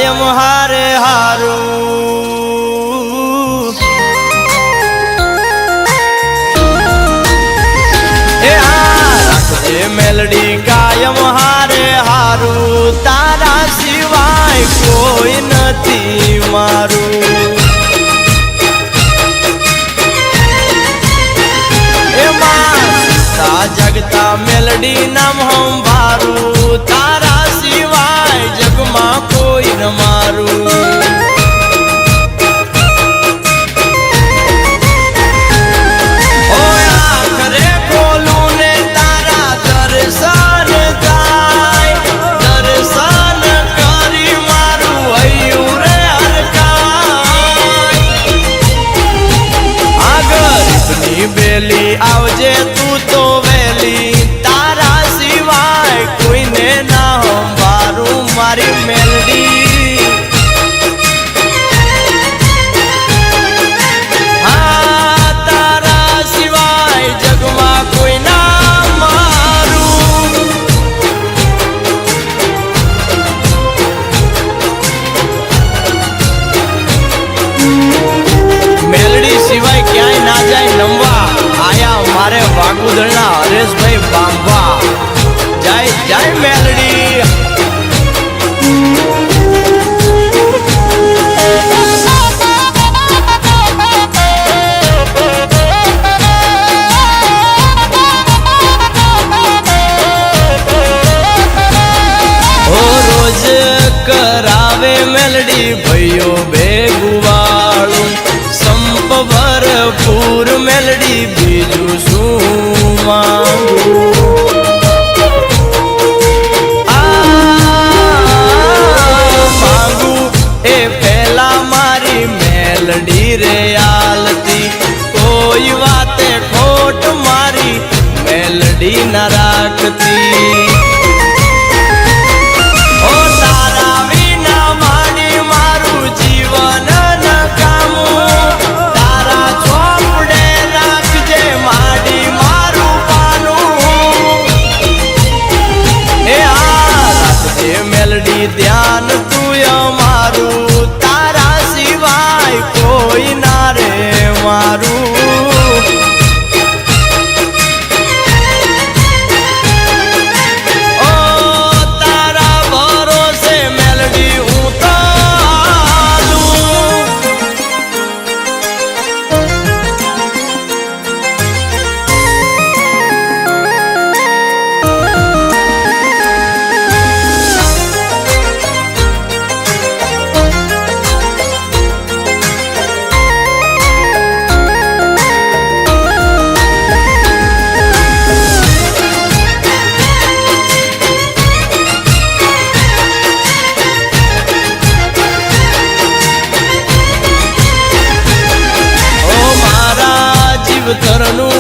કાયમ હારે હારું મેલડી કાયમ હારે હારું તારા સિવાય કોઈ નથી મારું એમાં જગતા મેલડી નામ સંભારું તારા સિવાય જગમાં કોઈ ન મારું બેલી આવજે તું તો વેલી તારા સિવાય કોઈને ના સંભારું મારી મેલડી હા તારા સિવાય જગમાં કોઈ ના મારું મેલડી સિવાય ક્યાંય ના જાય નમવા આયા મારે વાગુદળના હરેશભાઈ બાંભા જય જય મેલડી રોજ કરાવે મેલડી ભાઈઓ ભેગુવાળું સંપ ભરપૂર મેલડી બીજું શું માંગું માંગું એ પહેલા મારી મેલડી રે આલતી કોઈ વાતે ખોટ મારી મેલડી ના રાખતી ધ્યાન તું અમારું તારા સિવાય કોઈ ના રે મારું ઓ તારા ભરોસે મેલડી હું તો તરનું